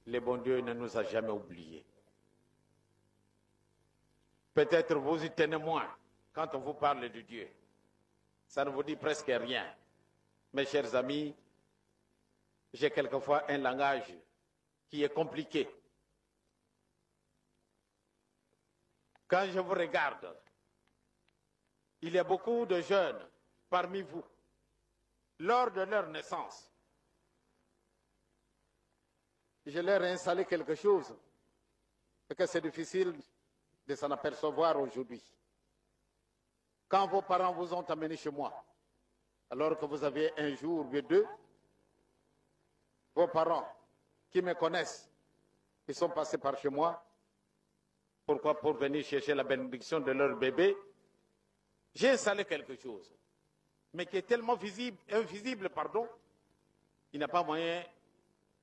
le bon Dieu ne nous a jamais oubliés. Peut-être vous y tenez moins quand on vous parle de Dieu. Ça ne vous dit presque rien. Mes chers amis, j'ai quelquefois un langage qui est compliqué. Quand je vous regarde, il y a beaucoup de jeunes parmi vous, lors de leur naissance, je leur ai installé quelque chose et que c'est difficile de s'en apercevoir aujourd'hui. Quand vos parents vous ont amené chez moi, alors que vous aviez un jour ou deux, vos parents qui me connaissent, ils sont passés par chez moi. Pourquoi? Pour venir chercher la bénédiction de leur bébé. J'ai installé quelque chose, mais qui est tellement invisible, il n'a pas moyen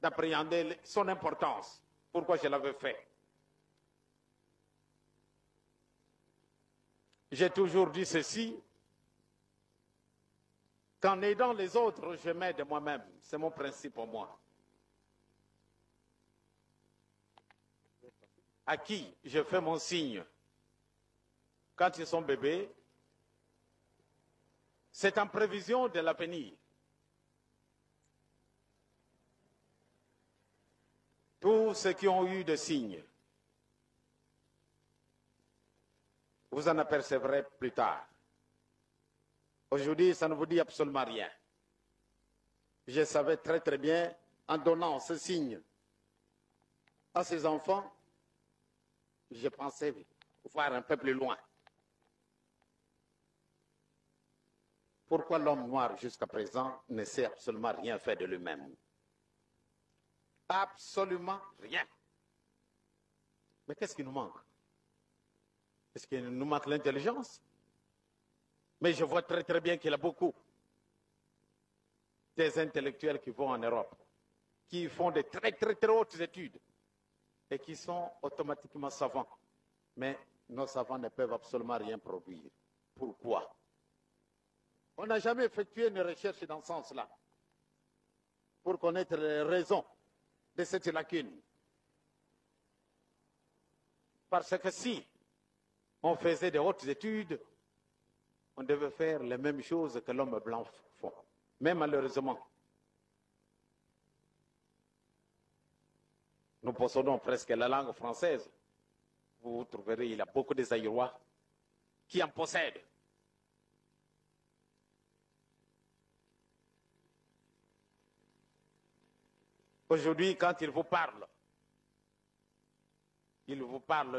d'appréhender son importance. Pourquoi je l'avais fait? J'ai toujours dit ceci, qu'en aidant les autres, je m'aide moi-même. C'est mon principe pour moi. À qui je fais mon signe quand ils sont bébés, c'est en prévision de l'avenir. Tous ceux qui ont eu des signes, vous en apercevrez plus tard. Aujourd'hui, ça ne vous dit absolument rien. Je savais très très bien, en donnant ce signe à ces enfants, je pensais voir un peu plus loin. Pourquoi l'homme noir, jusqu'à présent, ne sait absolument rien faire de lui-même? Absolument rien. Mais qu'est-ce qui nous manque? Est-ce qu'il nous manque l'intelligence? Mais je vois très très bien qu'il y a beaucoup des intellectuels qui vont en Europe, qui font de très très très hautes études et qui sont automatiquement savants. Mais nos savants ne peuvent absolument rien produire. Pourquoi? On n'a jamais effectué une recherche dans ce sens-là pour connaître les raisons de cette lacune. Parce que si on faisait de hautes études, on devait faire les mêmes choses que l'homme blanc font. Mais malheureusement, nous possédons presque la langue française. Vous trouverez, il y a beaucoup de Zaïrois qui en possèdent. Aujourd'hui, quand il vous parle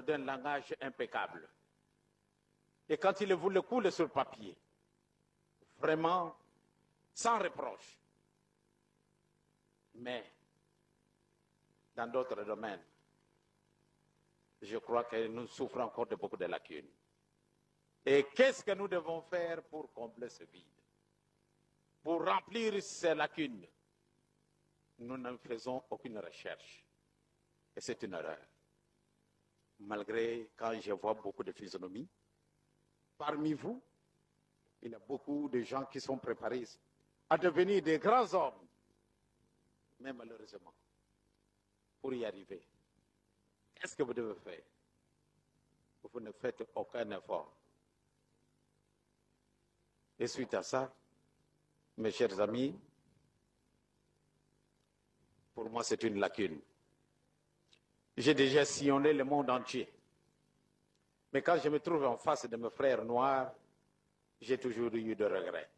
d'un langage impeccable. Et quand il vous le coule sur papier, vraiment sans reproche. Mais dans d'autres domaines, je crois que nous souffrons encore de beaucoup de lacunes. Et qu'est-ce que nous devons faire pour combler ce vide? Pour remplir ces lacunes, nous ne faisons aucune recherche. Et c'est une erreur. Malgré quand je vois beaucoup de physionomies, parmi vous, il y a beaucoup de gens qui sont préparés à devenir des grands hommes. Mais malheureusement, pour y arriver, qu'est-ce que vous devez faire? Vous ne faites aucun effort. Et suite à ça, mes chers amis, pour moi c'est une lacune. J'ai déjà sillonné le monde entier. Mais quand je me trouve en face de mes frères noirs, j'ai toujours eu de regrets.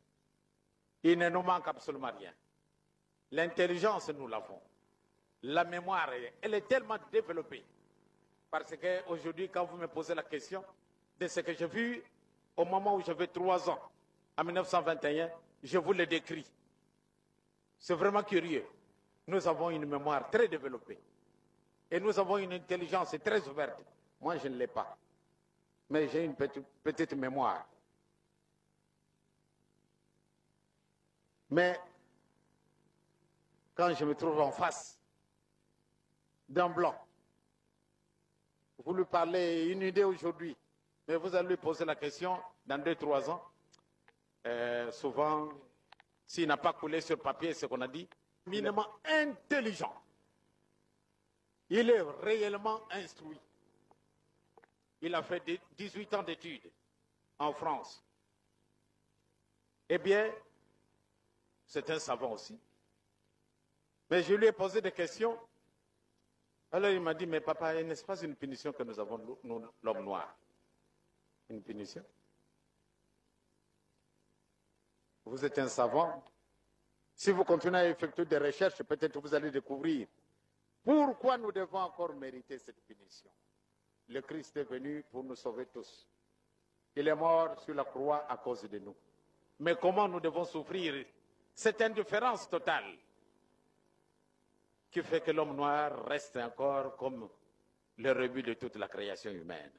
Il ne nous manque absolument rien. L'intelligence, nous l'avons. La mémoire, elle est tellement développée. Parce qu'aujourd'hui, quand vous me posez la question de ce que j'ai vu au moment où j'avais 3 ans, en 1921, je vous le décris. C'est vraiment curieux. Nous avons une mémoire très développée. Et nous avons une intelligence très ouverte. Moi, je ne l'ai pas. Mais j'ai une petite mémoire. Mais quand je me trouve en face d'un blanc, vous lui parlez une idée aujourd'hui, mais vous allez lui poser la question dans 2-3 ans. Souvent, s'il n'a pas coulé sur papier ce qu'on a dit, éminemment intelligent. Il est réellement instruit. Il a fait 18 ans d'études en France. Eh bien, c'est un savant aussi. Mais je lui ai posé des questions. Alors il m'a dit, mais papa, n'est-ce pas une punition que nous avons, l'homme noir? Une punition? Vous êtes un savant. Si vous continuez à effectuer des recherches, peut-être vous allez découvrir pourquoi nous devons encore mériter cette punition. Le Christ est venu pour nous sauver tous. Il est mort sur la croix à cause de nous. Mais comment nous devons souffrir cette indifférence totale qui fait que l'homme noir reste encore comme le rebut de toute la création humaine?